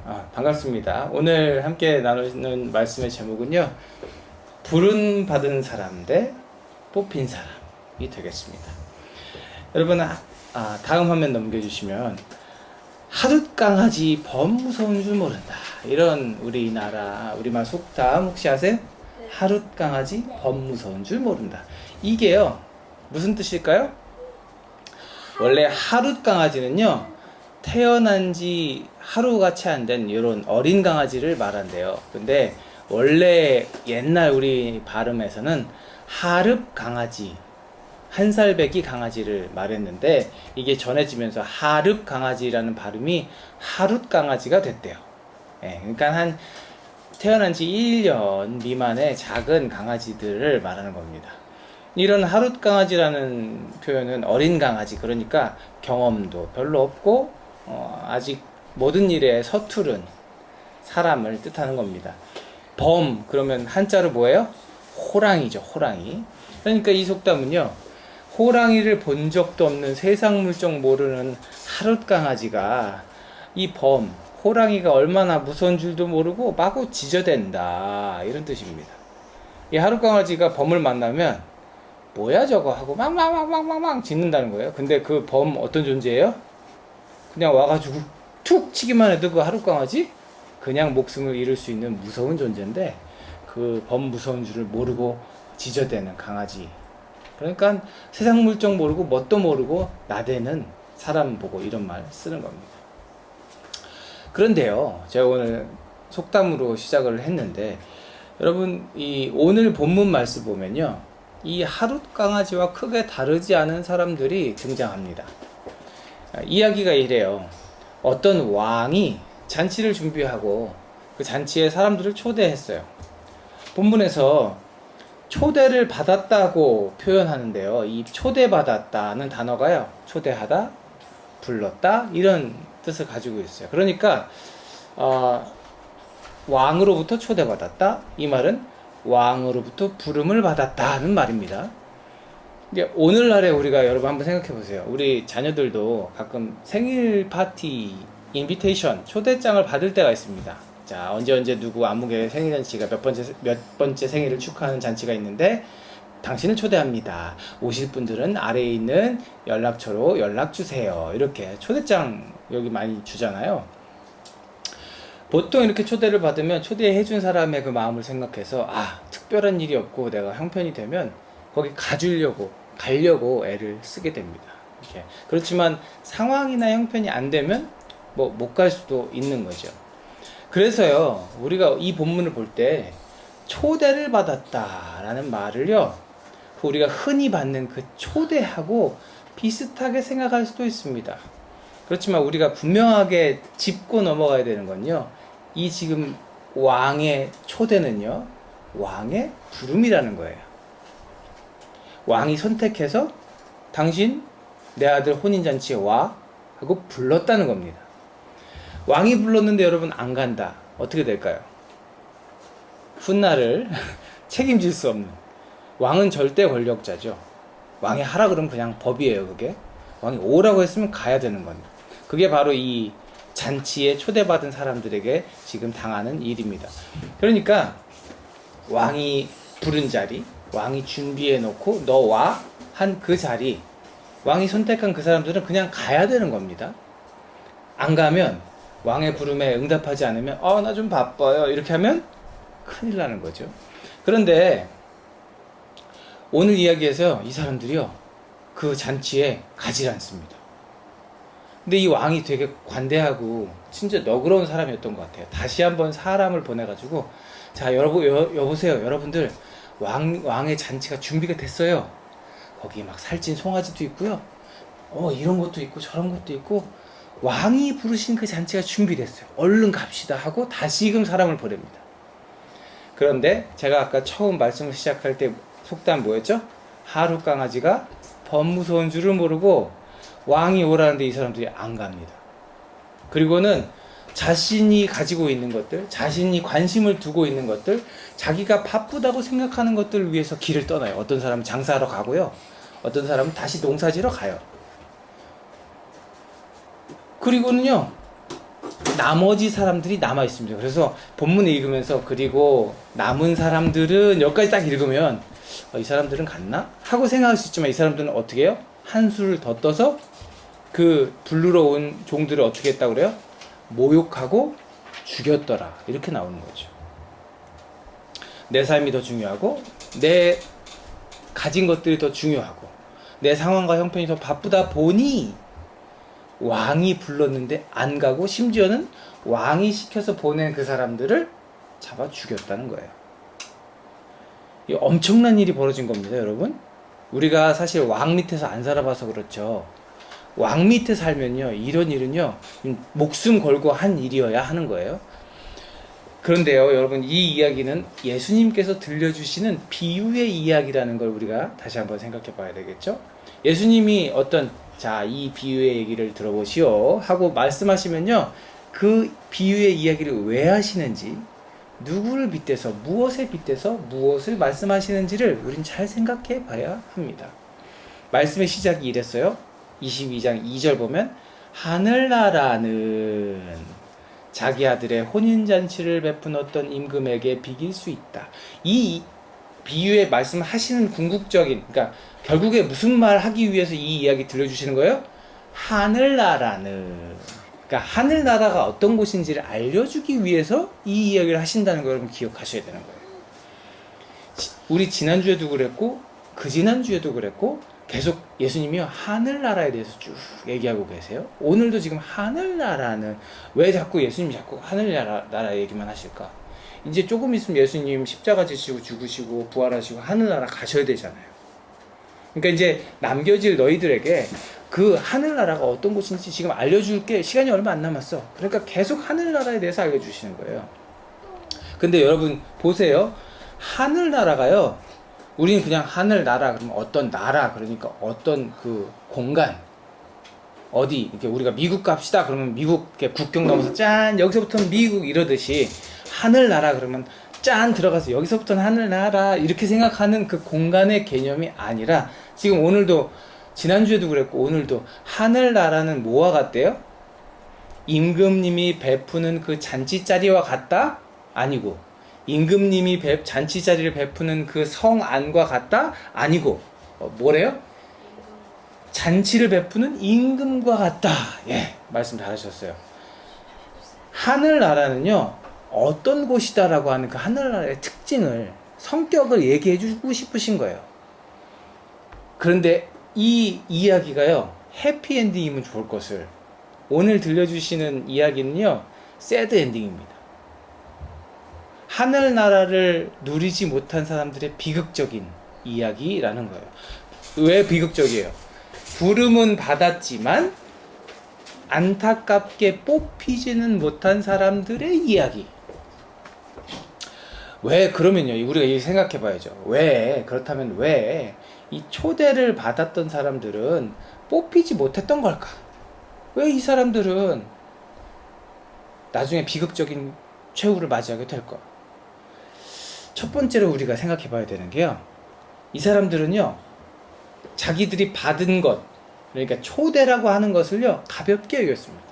반갑습니다. 오늘 함께 나누는 말씀의 제목은요, 부름 받은 사람 대 뽑힌 사람이 되겠습니다. 여러분, 다음 화면 넘겨주시면, 하룻강아지 범 무서운 줄 모른다. 이런 우리말 속담 혹시 아세요? 네. 하룻강아지 범 무서운 줄 모른다. 이게요, 무슨 뜻일까요? 원래 하룻강아지는요, 태어난 지 하루가 채 안 된 이런 어린 강아지를 말한대요. 근데 원래 옛날 우리 발음에서는 하릅 강아지, 한 살배기 강아지를 말했는데, 이게 전해지면서 하릅 강아지라는 발음이 하룻 강아지가 됐대요. 그러니까 태어난 지 1년 미만의 작은 강아지들을 말하는 겁니다. 이런 하룻 강아지라는 표현은 어린 강아지, 그러니까 경험도 별로 없고 아직 모든 일에 서투른 사람을 뜻하는 겁니다. 범, 그러면 한자로 뭐예요? 호랑이죠, 호랑이. 그러니까 이 속담은요, 호랑이를 본 적도 없는 세상 물정 모르는 하룻 강아지가 이 범, 호랑이가 얼마나 무서운 줄도 모르고 마구 지저댄다, 이런 뜻입니다. 이 하룻 강아지가 범을 만나면 뭐야 저거 하고 막 짖는다는 거예요. 근데 그 범 어떤 존재예요? 그냥 와가지고 툭 치기만 해도 그 하룻 강아지 그냥 목숨을 잃을 수 있는 무서운 존재인데, 그 범 무서운 줄을 모르고 지저대는 강아지. 그러니까 세상 물정 모르고 뭣도 모르고 나대는 사람 보고 이런 말 쓰는 겁니다. 그런데요, 제가 오늘 속담으로 시작을 했는데, 여러분 이 오늘 본문 말씀 보면요, 이 하룻 강아지와 크게 다르지 않은 사람들이 등장합니다. 이야기가 이래요. 어떤 왕이 잔치를 준비하고 그 잔치에 사람들을 초대했어요. 본문에서 초대를 받았다고 표현하는데요, 이 초대받았다는 단어가요, 초대하다, 불렀다, 이런 뜻을 가지고 있어요. 그러니까 왕으로부터 초대받았다, 이 말은 왕으로부터 부름을 받았다는 말입니다. 오늘날에 우리가 여러분 한번 생각해 보세요. 우리 자녀들도 가끔 생일 파티 인비테이션, 초대장을 받을 때가 있습니다. 자, 언제 누구 아무개 생일 잔치가 몇 번째 생일을 축하하는 잔치가 있는데 당신을 초대합니다. 오실 분들은 아래에 있는 연락처로 연락 주세요. 이렇게 초대장 여기 많이 주잖아요. 보통 이렇게 초대를 받으면 초대해 준 사람의 그 마음을 생각해서 특별한 일이 없고 내가 형편이 되면 거기 가려고 애를 쓰게 됩니다. 이렇게. 그렇지만 상황이나 형편이 안 되면 못 갈 수도 있는 거죠. 그래서요, 우리가 이 본문을 볼 때 초대를 받았다라는 말을요, 우리가 흔히 받는 그 초대하고 비슷하게 생각할 수도 있습니다. 그렇지만 우리가 분명하게 짚고 넘어가야 되는 건요, 이 지금 왕의 초대는요, 왕의 부름이라는 거예요. 왕이 선택해서 당신 내 아들 혼인잔치에 와 하고 불렀다는 겁니다. 왕이 불렀는데 여러분 안 간다, 어떻게 될까요? 훗날을 책임질 수 없는, 왕은 절대 권력자죠. 왕이 하라 그러면 그냥 법이에요. 그게 왕이 오라고 했으면 가야 되는 겁니다. 그게 바로 이 잔치에 초대받은 사람들에게 지금 당하는 일입니다. 그러니까 왕이 부른 자리, 왕이 준비해 놓고 너 와 한 그 자리, 왕이 선택한 그 사람들은 그냥 가야 되는 겁니다. 안 가면, 왕의 부름에 응답하지 않으면 나 좀 바빠요, 이렇게 하면 큰일 나는 거죠. 그런데 오늘 이야기에서 이 사람들이요, 그 잔치에 가지 않습니다. 근데 이 왕이 되게 관대하고 진짜 너그러운 사람이었던 것 같아요. 다시 한번 사람을 보내가지고, 자, 여보세요, 여러분들, 왕의 잔치가 준비가 됐어요. 거기 막 살찐 송아지도 있고요, 이런 것도 있고 저런 것도 있고, 왕이 부르신 그 잔치가 준비됐어요. 얼른 갑시다 하고 다시금 사람을 보냅니다. 그런데 제가 아까 처음 말씀을 시작할 때 속담 뭐였죠? 하룻 강아지가 범 무서운 줄을 모르고 왕이 오라는데 이 사람들이 안 갑니다. 그리고는 자신이 가지고 있는 것들, 자신이 관심을 두고 있는 것들, 자기가 바쁘다고 생각하는 것들을 위해서 길을 떠나요. 어떤 사람은 장사하러 가고요, 어떤 사람은 다시 농사지러 가요. 그리고는요, 나머지 사람들이 남아 있습니다. 그래서 본문을 읽으면서 그리고 남은 사람들은 여기까지 딱 읽으면 이 사람들은 갔나? 하고 생각할 수 있지만 이 사람들은 어떻게 해요? 한술을 더 떠서 그 부르러 온 종들을 어떻게 했다고 그래요? 모욕하고 죽였더라. 이렇게 나오는 거죠. 내 삶이 더 중요하고 내 가진 것들이 더 중요하고 내 상황과 형편이 더 바쁘다 보니 왕이 불렀는데 안 가고 심지어는 왕이 시켜서 보낸 그 사람들을 잡아 죽였다는 거예요. 이 엄청난 일이 벌어진 겁니다, 여러분. 우리가 사실 왕 밑에서 안 살아봐서 그렇죠. 왕 밑에 살면요, 이런 일은요, 목숨 걸고 한 일이어야 하는 거예요. 그런데요, 여러분, 이 이야기는 예수님께서 들려주시는 비유의 이야기라는 걸 우리가 다시 한번 생각해 봐야 되겠죠? 예수님이 자, 이 비유의 얘기를 들어보시오 하고 말씀하시면요, 그 비유의 이야기를 왜 하시는지, 누구를 빗대서, 무엇에 빗대서 무엇을 말씀하시는지를 우린 잘 생각해 봐야 합니다. 말씀의 시작이 이랬어요. 22장 2절 보면 하늘나라는 자기 아들의 혼인잔치를 베푼 어떤 임금에게 비길 수 있다. 이 비유의 말씀하시는 궁극적인, 그러니까 결국에 무슨 말 하기 위해서 이 이야기 들려주시는 거예요? 하늘나라는, 그러니까 하늘나라가 어떤 곳인지를 알려주기 위해서 이 이야기를 하신다는 걸 여러분 기억하셔야 되는 거예요. 우리 지난주에도 그랬고 그 지난주에도 그랬고 계속 예수님이 하늘나라에 대해서 쭉 얘기하고 계세요. 오늘도 지금 하늘나라는, 왜 자꾸 예수님이 자꾸 하늘나라 얘기만 하실까? 이제 조금 있으면 예수님 십자가 지시고 죽으시고 부활하시고 하늘나라 가셔야 되잖아요. 그러니까 이제 남겨질 너희들에게 그 하늘나라가 어떤 곳인지 지금 알려줄 게 시간이 얼마 안 남았어. 그러니까 계속 하늘나라에 대해서 알려주시는 거예요. 근데 여러분 보세요. 하늘나라가요, 우리는 그냥 하늘나라 그러면 어떤 나라, 그러니까 어떤 그 공간, 어디, 이렇게 우리가 미국 갑시다 그러면 미국 국경 넘어서 짠 여기서부터는 미국 이러듯이, 하늘나라 그러면 짠 들어가서 여기서부터는 하늘나라 이렇게 생각하는 그 공간의 개념이 아니라, 지금 오늘도, 지난주에도 그랬고 오늘도 하늘나라는 뭐와 같대요? 임금님이 베푸는 그 잔치자리와 같다? 아니고, 임금님이 잔치자리를 베푸는 그 성 안과 같다? 아니고, 뭐래요? 잔치를 베푸는 임금과 같다. 예, 말씀 잘하셨어요. 하늘나라는요, 어떤 곳이다라고 하는 그 하늘나라의 특징을, 성격을 얘기해 주고 싶으신 거예요. 그런데 이 이야기가요, 해피엔딩이면 좋을 것을, 오늘 들려주시는 이야기는요, 새드 엔딩입니다. 하늘나라를 누리지 못한 사람들의 비극적인 이야기라는 거예요. 왜 비극적이에요? 부름은 받았지만 안타깝게 뽑히지는 못한 사람들의 이야기. 왜 그러면요, 우리가 생각해 봐야죠. 왜, 그렇다면 왜 이 초대를 받았던 사람들은 뽑히지 못했던 걸까? 왜 이 사람들은 나중에 비극적인 최후를 맞이하게 될까? 첫 번째로 우리가 생각해 봐야 되는 게요, 이 사람들은요, 자기들이 받은 것, 그러니까 초대라고 하는 것을요, 가볍게 여겼습니다.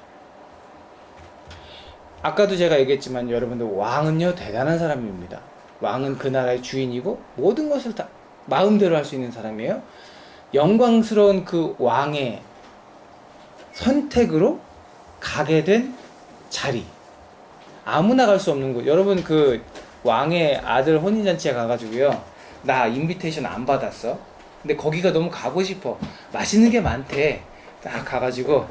아까도 제가 얘기했지만 여러분들, 왕은요, 대단한 사람입니다. 왕은 그 나라의 주인이고 모든 것을 다 마음대로 할 수 있는 사람이에요. 영광스러운 그 왕의 선택으로 가게 된 자리, 아무나 갈 수 없는 곳. 여러분, 그 왕의 아들 혼인잔치에 가가지고요, 나 인비테이션 안 받았어. 근데 거기가 너무 가고 싶어. 맛있는 게 많대. 딱 가가지고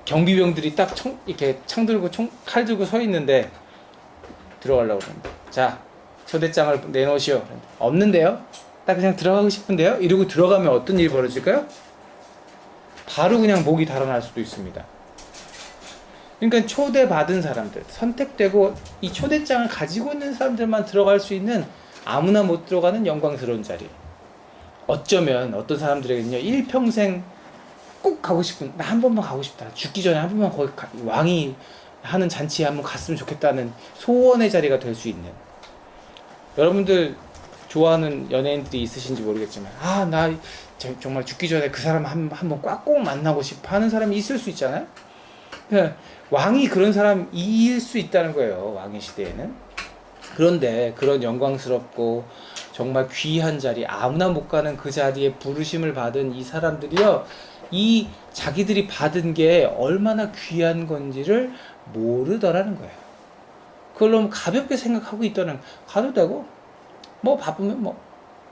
경비병들이 딱 이렇게 창 들고 칼 들고 서 있는데 들어가려고 그러는데, 자, 초대장을 내놓으시오. 없는데요? 딱 그냥 들어가고 싶은데요? 이러고 들어가면 어떤 일이 벌어질까요? 바로 그냥 목이 달아날 수도 있습니다. 그러니까 초대받은 사람들, 선택되고 이 초대장을 가지고 있는 사람들만 들어갈 수 있는, 아무나 못 들어가는 영광스러운 자리. 어쩌면 어떤 사람들에게는요, 일평생 꼭 가고 싶은, 나 한 번만 가고 싶다, 죽기 전에 한 번만 거기 왕이 하는 잔치에 한번 갔으면 좋겠다는 소원의 자리가 될 수 있는. 여러분들 좋아하는 연예인들이 있으신지 모르겠지만, 나 정말 죽기 전에 그 사람 한번 꼭 만나고 싶어 하는 사람이 있을 수 있잖아요. 그러니까 왕이 그런 사람일 수 있다는 거예요. 왕의 시대에는. 그런데 그런 영광스럽고 정말 귀한 자리, 아무나 못 가는 그 자리에 부르심을 받은 이 사람들이요, 이 자기들이 받은 게 얼마나 귀한 건지를 모르더라는 거예요. 그걸 너무 가볍게 생각하고 있다는, 가도 되고 뭐 바쁘면 뭐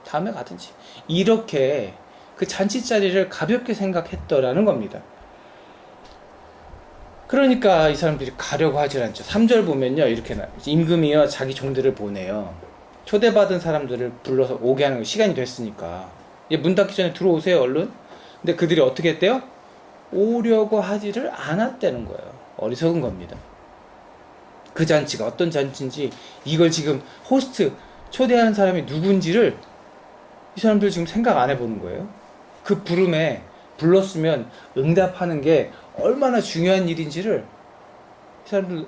다음에 가든지, 이렇게 그 잔치 자리를 가볍게 생각했더라는 겁니다. 그러니까 이 사람들이 가려고 하질 않죠. 3절 보면요, 이렇게 임금이요 자기 종들을 보내요. 초대받은 사람들을 불러서 오게 하는 거, 시간이 됐으니까 이제 문 닫기 전에 들어오세요 얼른. 근데 그들이 어떻게 했대요? 오려고 하지를 않았다는 거예요. 어리석은 겁니다. 그 잔치가 어떤 잔치인지, 이걸 지금 호스트 초대하는 사람이 누군지를 이 사람들 지금 생각 안 해보는 거예요. 그 부름에 불렀으면 응답하는 게 얼마나 중요한 일인지를 이 사람들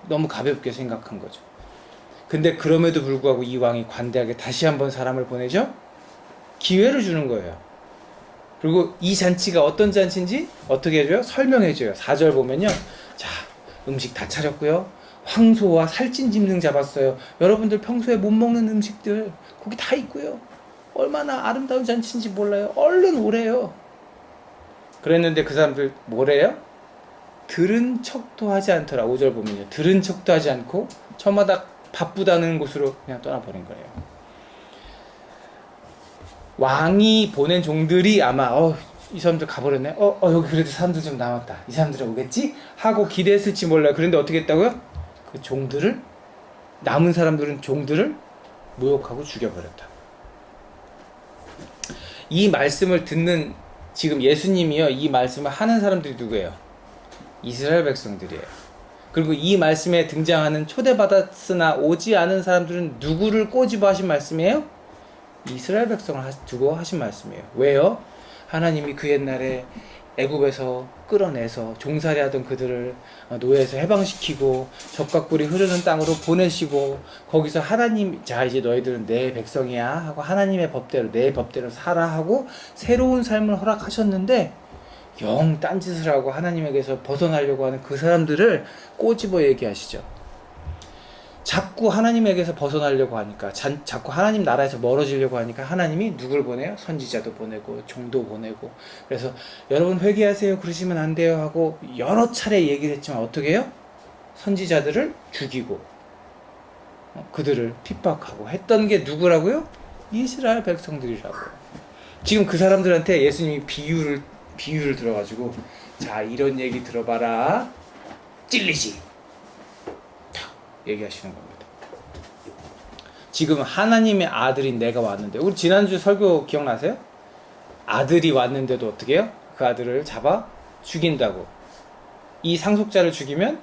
너무 가볍게 생각한 거죠. 근데 그럼에도 불구하고 이 왕이 관대하게 다시 한번 사람을 보내죠. 기회를 주는 거예요. 그리고 이 잔치가 어떤 잔치인지 어떻게 해줘요? 설명해줘요. 4절 보면요, 자, 음식 다 차렸고요, 황소와 살찐 짐승 잡았어요. 여러분들 평소에 못 먹는 음식들 거기 다 있고요, 얼마나 아름다운 잔치인지 몰라요. 얼른 오래요. 그랬는데 그 사람들 뭐래요? 들은 척도 하지 않더라. 5절 보면요, 들은 척도 하지 않고 저마다 바쁘다는 곳으로 그냥 떠나버린 거예요. 왕이 보낸 종들이 아마 이 사람들 가버렸네, 여기 그래도 사람들 좀 남았다, 이 사람들이 오겠지? 하고 기대했을지 몰라요. 그런데 어떻게 했다고요? 그 종들을, 남은 사람들은 종들을 모욕하고 죽여버렸다. 이 말씀을 듣는, 지금 예수님이요, 이 말씀을 하는 사람들이 누구예요? 이스라엘 백성들이에요. 그리고 이 말씀에 등장하는 초대받았으나 오지 않은 사람들은 누구를 꼬집어 하신 말씀이에요? 이스라엘 백성을 두고 하신 말씀이에요. 왜요? 하나님이 그 옛날에 애굽에서 끌어내서 종살이 하던 그들을 노예에서 해방시키고 적과 꿀이 흐르는 땅으로 보내시고, 거기서 하나님, 자 이제 너희들은 내 백성이야 하고 하나님의 법대로, 내 법대로 살아 하고 새로운 삶을 허락하셨는데, 영 딴짓을 하고 하나님에게서 벗어나려고 하는 그 사람들을 꼬집어 얘기하시죠. 자꾸 하나님에게서 벗어나려고 하니까, 자꾸 하나님 나라에서 멀어지려고 하니까 하나님이 누굴 보내요? 선지자도 보내고 종도 보내고. 그래서 여러분 회개하세요, 그러시면 안 돼요 하고 여러 차례 얘기를 했지만 어떻게 해요? 선지자들을 죽이고 그들을 핍박하고 했던 게 누구라고요? 이스라엘 백성들이라고. 지금 그 사람들한테 예수님이 비유를 들어가지고, 자 이런 얘기 들어봐라, 찔리지, 얘기하시는 겁니다. 지금 하나님의 아들인 내가 왔는데, 우리 지난주 설교 기억나세요? 아들이 왔는데도 어떻게 해요? 그 아들을 잡아 죽인다고. 이 상속자를 죽이면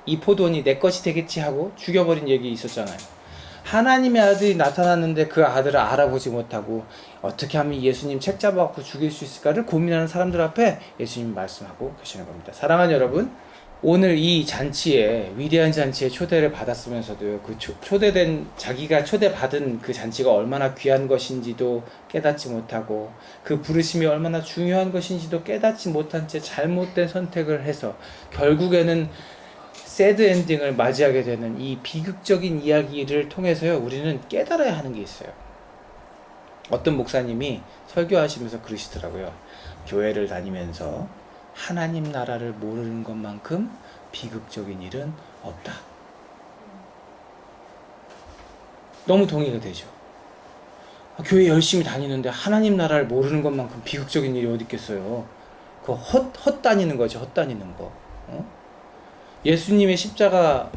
이 포도원이 내 것이 되겠지 하고 죽여버린 얘기 있었잖아요. 하나님의 아들이 나타났는데 그 아들을 알아보지 못하고 어떻게 하면 예수님 책 잡아갖고 죽일 수 있을까를 고민하는 사람들 앞에 예수님이 말씀하고 계시는 겁니다. 사랑하는 여러분, 오늘 이 잔치에, 위대한 잔치에 초대를 받았으면서도요, 그 초대된, 자기가 초대받은 그 잔치가 얼마나 귀한 것인지도 깨닫지 못하고, 그 부르심이 얼마나 중요한 것인지도 깨닫지 못한 채 잘못된 선택을 해서 결국에는 새드 엔딩을 맞이하게 되는 이 비극적인 이야기를 통해서요, 우리는 깨달아야 하는 게 있어요. 어떤 목사님이 설교하시면서 그러시더라고요. 교회를 다니면서 하나님 나라를 모르는 것만큼 비극적인 일은 없다. 너무 동의가 되죠. 교회 열심히 다니는데 하나님 나라를 모르는 것만큼 비극적인 일이 어디 있겠어요. 그거 헛다니는 거죠. 헛다니는 거. 예수님의 십자가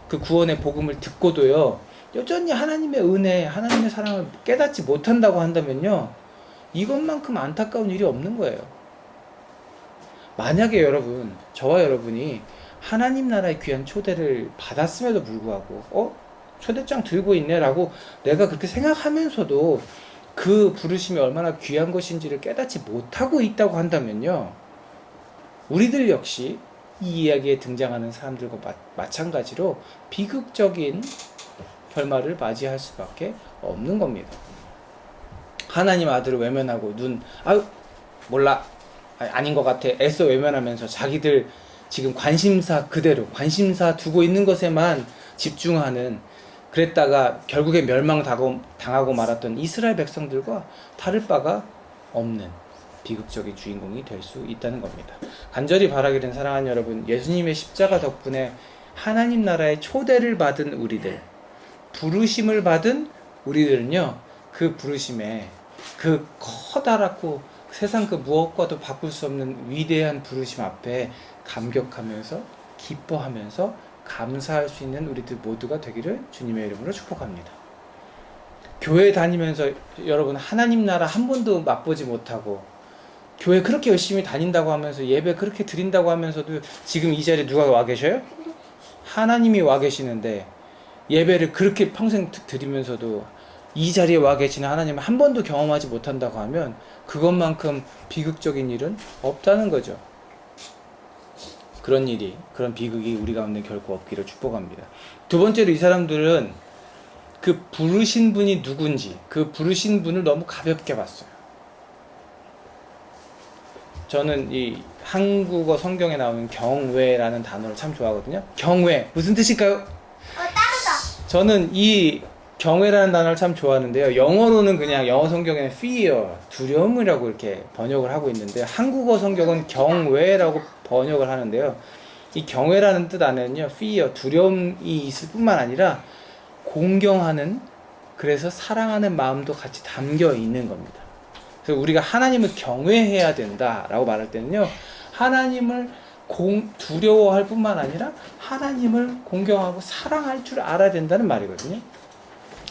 그 구원의 복음을 듣고도요, 여전히 하나님의 은혜, 하나님의 사랑을 깨닫지 못한다고 한다면요, 이것만큼 안타까운 일이 없는 거예요. 만약에 여러분, 저와 여러분이 하나님 나라의 귀한 초대를 받았음에도 불구하고 초대장 들고 있네 라고 내가 그렇게 생각하면서도 그 부르심이 얼마나 귀한 것인지를 깨닫지 못하고 있다고 한다면요, 우리들 역시 이 이야기에 등장하는 사람들과 마찬가지로 비극적인 결말을 맞이할 수밖에 없는 겁니다. 하나님 아들을 외면하고 몰라, 아닌 것 같아 애써 외면하면서 자기들 지금 관심사 그대로 관심사 두고 있는 것에만 집중하는, 그랬다가 결국에 멸망당하고 말았던 이스라엘 백성들과 다를 바가 없는 비극적인 주인공이 될 수 있다는 겁니다. 간절히 바라기는 사랑하는 여러분, 예수님의 십자가 덕분에 하나님 나라의 초대를 받은 우리들, 부르심을 받은 우리들은요, 그 부르심에, 그 커다랗고 세상 그 무엇과도 바꿀 수 없는 위대한 부르심 앞에 감격하면서 기뻐하면서 감사할 수 있는 우리들 모두가 되기를 주님의 이름으로 축복합니다. 교회 다니면서 여러분 하나님 나라 한 번도 맛보지 못하고, 교회 그렇게 열심히 다닌다고 하면서 예배 그렇게 드린다고 하면서도 지금 이 자리에 누가 와 계셔요? 하나님이 와 계시는데, 예배를 그렇게 평생 드리면서도 이 자리에 와 계시는 하나님을 한 번도 경험하지 못한다고 하면 그것만큼 비극적인 일은 없다는 거죠. 그런 일이, 그런 비극이 우리 가운데 결코 없기를 축복합니다. 두 번째로, 이 사람들은 그 부르신 분이 누군지, 그 부르신 분을 너무 가볍게 봤어요. 저는 이 한국어 성경에 나오는 경외라는 단어를 참 좋아하거든요. 경외, 무슨 뜻일까요? 따르다. 저는 이 경외라는 단어를 참 좋아하는데요. 영어로는 그냥 영어 성경에는 fear, 두려움이라고 이렇게 번역을 하고 있는데, 한국어 성경은 경외라고 번역을 하는데요. 이 경외라는 뜻 안에는요, fear, 두려움이 있을 뿐만 아니라 공경하는, 그래서 사랑하는 마음도 같이 담겨 있는 겁니다. 그래서 우리가 하나님을 경외해야 된다라고 말할 때는요, 하나님을 두려워할 뿐만 아니라 하나님을 공경하고 사랑할 줄 알아야 된다는 말이거든요.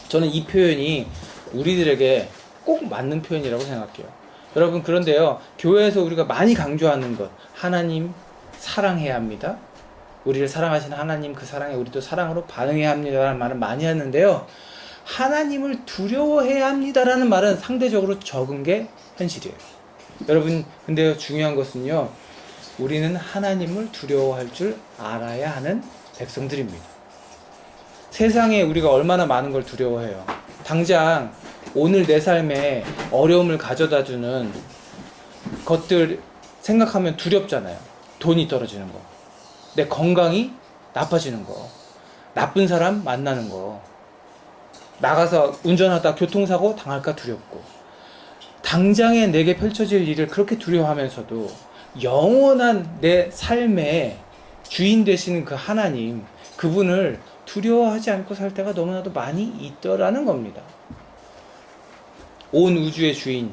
저는 이 표현이 우리들에게 꼭 맞는 표현이라고 생각해요. 여러분, 그런데요, 교회에서 우리가 많이 강조하는 것, 하나님 사랑해야 합니다. 우리를 사랑하시는 하나님, 그 사랑에 우리도 사랑으로 반응해야 합니다라는 말을 많이 하는데요, 하나님을 두려워해야 합니다라는 말은 상대적으로 적은 게 현실이에요. 여러분, 근데 중요한 것은요, 우리는 하나님을 두려워할 줄 알아야 하는 백성들입니다. 세상에 우리가 얼마나 많은 걸 두려워해요. 당장 오늘 내 삶에 어려움을 가져다 주는 것들 생각하면 두렵잖아요. 돈이 떨어지는 거, 내 건강이 나빠지는 거, 나쁜 사람 만나는 거, 나가서 운전하다 교통사고 당할까 두렵고, 당장에 내게 펼쳐질 일을 그렇게 두려워하면서도 영원한 내 삶의 주인 되시는 그 하나님, 그분을 두려워하지 않고 살 때가 너무나도 많이 있더라는 겁니다. 온 우주의 주인,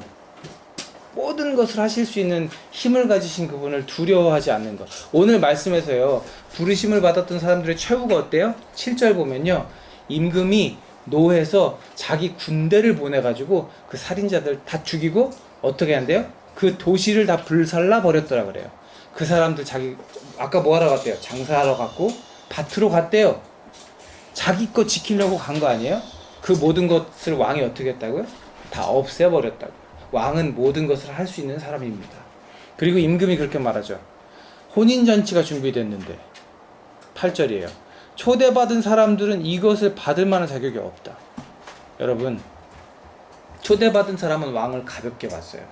모든 것을 하실 수 있는 힘을 가지신 그분을 두려워하지 않는 것. 오늘 말씀에서요, 부르심을 받았던 사람들의 최후가 어때요? 7절 보면요, 임금이 노해서 자기 군대를 보내가지고 그 살인자들 다 죽이고 어떻게 한대요? 그 도시를 다 불살라 버렸더라 그래요. 그 사람들 아까 뭐 하러 갔대요? 장사하러 갔고 밭으로 갔대요. 자기 거 지키려고 간 거 아니에요? 그 모든 것을 왕이 어떻게 했다고요? 다 없애버렸다고. 왕은 모든 것을 할 수 있는 사람입니다. 그리고 임금이 그렇게 말하죠. 혼인잔치가 준비됐는데, 8절이에요. 초대받은 사람들은 이것을 받을 만한 자격이 없다. 여러분, 초대받은 사람은 왕을 가볍게 봤어요.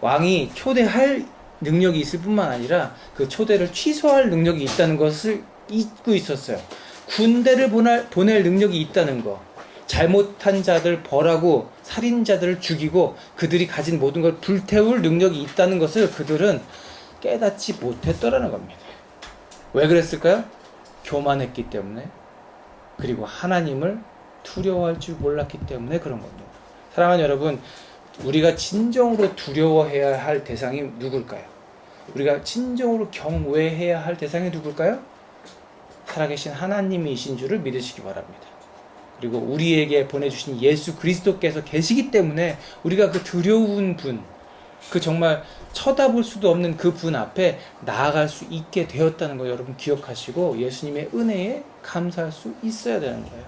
왕이 초대할 능력이 있을 뿐만 아니라 그 초대를 취소할 능력이 있다는 것을 잊고 있었어요. 군대를 보낼 능력이 있다는 거, 잘못한 자들 벌하고 살인자들을 죽이고 그들이 가진 모든 걸 불태울 능력이 있다는 것을 그들은 깨닫지 못했더라는 겁니다. 왜 그랬을까요? 교만했기 때문에, 그리고 하나님을 두려워할 줄 몰랐기 때문에 그런 겁니다. 사랑하는 여러분, 우리가 진정으로 두려워해야 할 대상이 누굴까요? 우리가 진정으로 경외해야 할 대상이 누굴까요? 살아계신 하나님이신 줄을 믿으시기 바랍니다. 그리고 우리에게 보내주신 예수 그리스도께서 계시기 때문에 우리가 그 두려운 분, 그 정말 쳐다볼 수도 없는 그 분 앞에 나아갈 수 있게 되었다는 거 여러분 기억하시고 예수님의 은혜에 감사할 수 있어야 되는 거예요.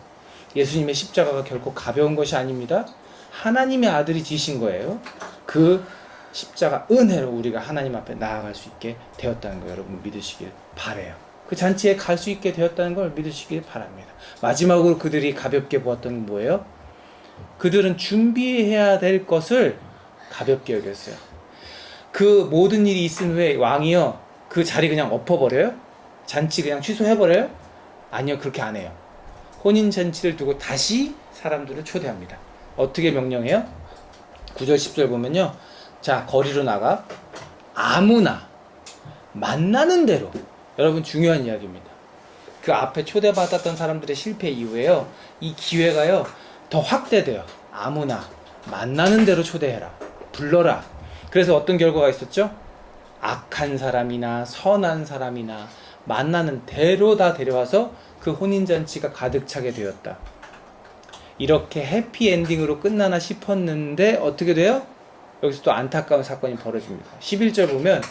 예수님의 십자가가 결코 가벼운 것이 아닙니다. 하나님의 아들이 지신 거예요. 그 십자가 은혜로 우리가 하나님 앞에 나아갈 수 있게 되었다는 거 여러분 믿으시길 바라요. 그 잔치에 갈 수 있게 되었다는 걸 믿으시길 바랍니다. 마지막으로 그들이 가볍게 보았던 건 뭐예요? 그들은 준비해야 될 것을 가볍게 여겼어요. 그 모든 일이 있은 후에 왕이요, 그 자리 그냥 엎어버려요? 잔치 그냥 취소해버려요? 아니요, 그렇게 안 해요. 혼인잔치를 두고 다시 사람들을 초대합니다. 어떻게 명령해요? 9절 10절 보면요, 자, 거리로 나가 아무나 만나는 대로. 여러분, 중요한 이야기입니다. 그 앞에 초대받았던 사람들의 실패 이후에요, 이 기회가요 더 확대돼요. 아무나 만나는 대로 초대해라, 불러라. 그래서 어떤 결과가 있었죠? 악한 사람이나 선한 사람이나 만나는 대로 다 데려와서 그 혼인잔치가 가득 차게 되었다. 이렇게 해피엔딩으로 끝나나 싶었는데 어떻게 돼요? 여기서 또 안타까운 사건이 벌어집니다. 11절 보면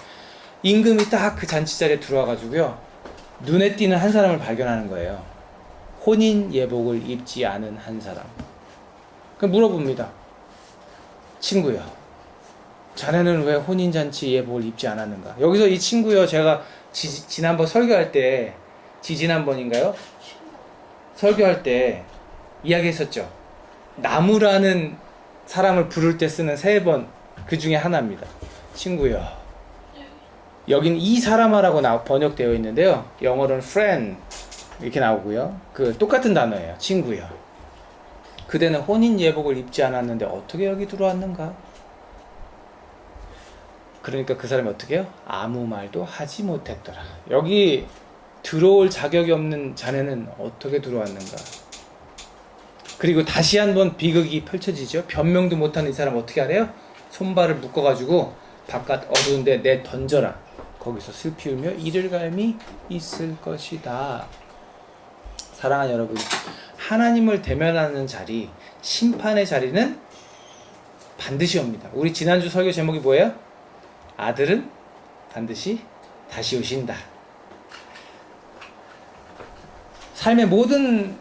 임금이 딱 그 잔치 자리에 들어와가지고요, 눈에 띄는 한 사람을 발견하는 거예요. 혼인 예복을 입지 않은 한 사람. 그 물어봅니다. 친구요, 자네는 왜 혼인잔치 예복을 입지 않았는가? 여기서 이 친구요, 제가 지난번 설교할 때, 지지난번인가요? 설교할 때 이야기했었죠. 나무라는 사람을 부를 때 쓰는 3번 그 중에 하나입니다. 친구요. 여긴 이 사람아라고 번역되어 있는데요, 영어로는 friend 이렇게 나오고요. 그 똑같은 단어예요. 친구요. 그대는 혼인 예복을 입지 않았는데 어떻게 여기 들어왔는가? 그러니까 그 사람이 어떻게 해요? 아무 말도 하지 못했더라. 여기 들어올 자격이 없는 자네는 어떻게 들어왔는가? 그리고 다시 한번 비극이 펼쳐지죠. 변명도 못하는 이 사람 어떻게 하래요? 손발을 묶어가지고 바깥 어두운 데 내 던져라. 거기서 슬피 울며 이를 갈미 있을 것이다. 사랑하는 여러분, 하나님을 대면하는 자리, 심판의 자리는 반드시 옵니다. 우리 지난주 설교 제목이 뭐예요? 아들은 반드시 다시 오신다. 삶의 모든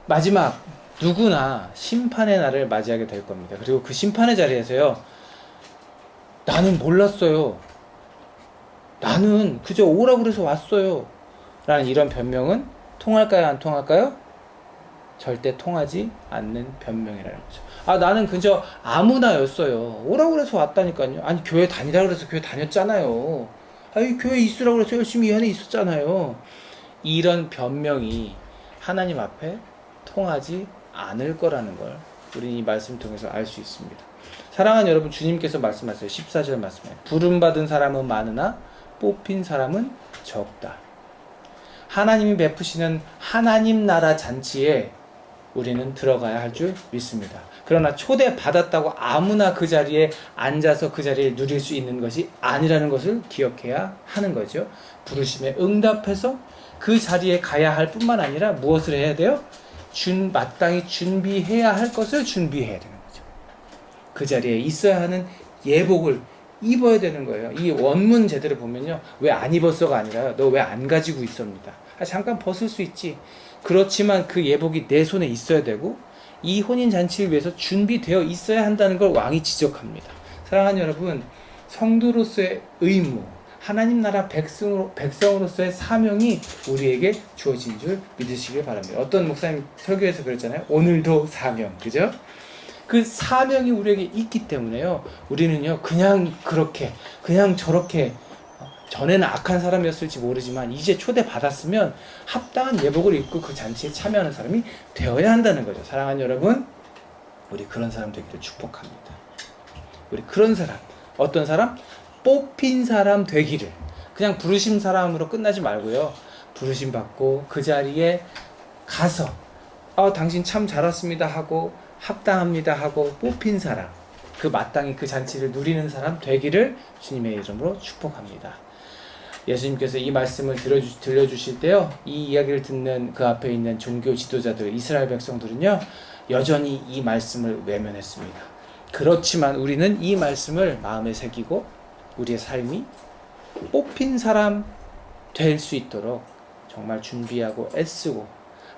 마지막, 누구나 심판의 날을 맞이하게 될 겁니다. 그리고 그 심판의 자리에서요, 나는 몰랐어요, 나는 그저 오라고 그래서 왔어요 라는 이런 변명은 통할까요, 안 통할까요? 절대 통하지 않는 변명이라는 거죠. 아, 나는 그저 아무나였어요, 오라고 그래서 왔다니까요. 아니, 교회 다니라 그래서 교회 다녔잖아요. 아니, 교회 있으라고 그래서 열심히 이 안에 있었잖아요. 이런 변명이 하나님 앞에 통하지 않을 거라는 걸 우리 이 말씀을 통해서 알 수 있습니다. 사랑하는 여러분, 주님께서 말씀하세요. 14절 말씀에 부름받은 사람은 많으나 뽑힌 사람은 적다. 하나님이 베푸시는 하나님 나라 잔치에 우리는 들어가야 할 줄 믿습니다. 그러나 초대받았다고 아무나 그 자리에 앉아서 그 자리를 누릴 수 있는 것이 아니라는 것을 기억해야 하는 거죠. 부르심에 응답해서 그 자리에 가야 할 뿐만 아니라 무엇을 해야 돼요? 마땅히 준비해야 할 것을 준비해야 되는 거죠. 그 자리에 있어야 하는 예복을 입어야 되는 거예요. 이 원문 제대로 보면요, 왜 안 입었어가 아니라 너 왜 안 가지고 있습니다. 잠깐 벗을 수 있지. 그렇지만 그 예복이 내 손에 있어야 되고 이 혼인잔치를 위해서 준비되어 있어야 한다는 걸 왕이 지적합니다. 사랑하는 여러분, 성도로서의 의무, 하나님 나라 백성으로서의 사명이 우리에게 주어진 줄 믿으시길 바랍니다. 어떤 목사님 설교에서 그랬잖아요. 오늘도 사명, 그죠? 그 사명이 우리에게 있기 때문에요, 우리는요 그냥 그렇게 그냥 저렇게, 전에는 악한 사람이었을지 모르지만 이제 초대받았으면 합당한 예복을 입고 그 잔치에 참여하는 사람이 되어야 한다는 거죠. 사랑하는 여러분, 우리 그런 사람 되기를 축복합니다. 우리 그런 사람, 어떤 사람? 뽑힌 사람 되기를. 그냥 부르심 사람으로 끝나지 말고요, 부르심 받고 그 자리에 가서 당신 참 잘 왔습니다 하고 합당합니다 하고 뽑힌 사람, 그 마땅히 그 잔치를 누리는 사람 되기를 주님의 이름으로 축복합니다. 예수님께서 이 말씀을 들려주실 때요, 이 이야기를 듣는 그 앞에 있는 종교 지도자들, 이스라엘 백성들은요 여전히 이 말씀을 외면했습니다. 그렇지만 우리는 이 말씀을 마음에 새기고 우리의 삶이 뽑힌 사람 될 수 있도록 정말 준비하고 애쓰고,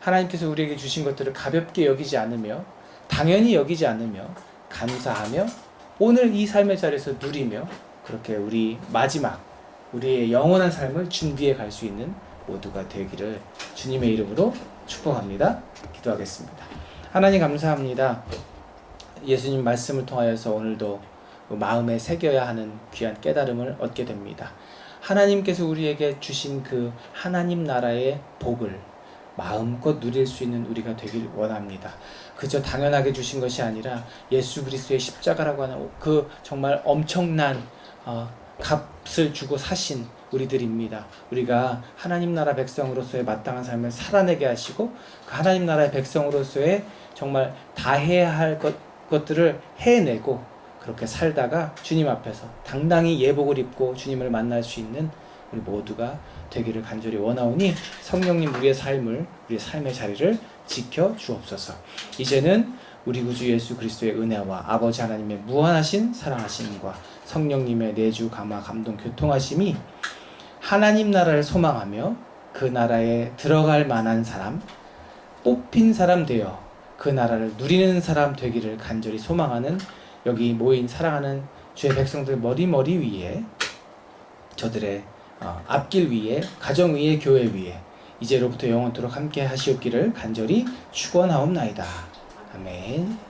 하나님께서 우리에게 주신 것들을 가볍게 여기지 않으며 당연히 여기지 않으며 감사하며 오늘 이 삶의 자리에서 누리며, 그렇게 우리 마지막 우리의 영원한 삶을 준비해 갈 수 있는 모두가 되기를 주님의 이름으로 축복합니다. 기도하겠습니다. 하나님 감사합니다. 예수님 말씀을 통하여서 오늘도 마음에 새겨야 하는 귀한 깨달음을 얻게 됩니다. 하나님께서 우리에게 주신 그 하나님 나라의 복을 마음껏 누릴 수 있는 우리가 되길 원합니다. 그저 당연하게 주신 것이 아니라 예수 그리스도의 십자가라고 하는 그 정말 엄청난 값을 주고 사신 우리들입니다. 우리가 하나님 나라 백성으로서의 마땅한 삶을 살아내게 하시고 그 하나님 나라의 백성으로서의 정말 다 해야 할 것들을 해내고 그렇게 살다가 주님 앞에서 당당히 예복을 입고 주님을 만날 수 있는 우리 모두가 되기를 간절히 원하오니 성령님 우리의 삶의 자리를 지켜 주옵소서. 이제는 우리 구주 예수 그리스도의 은혜와 아버지 하나님의 무한하신 사랑하심과 성령님의 내주 감화 감동 교통하심이 하나님 나라를 소망하며 그 나라에 들어갈 만한 사람, 뽑힌 사람 되어 그 나라를 누리는 사람 되기를 간절히 소망하는 여기 모인 사랑하는 주의 백성들 머리 위에 저들의 앞길 위에 가정 위에 교회 위에 이제로부터 영원토록 함께 하시옵기를 간절히 축원하옵나이다. 아멘.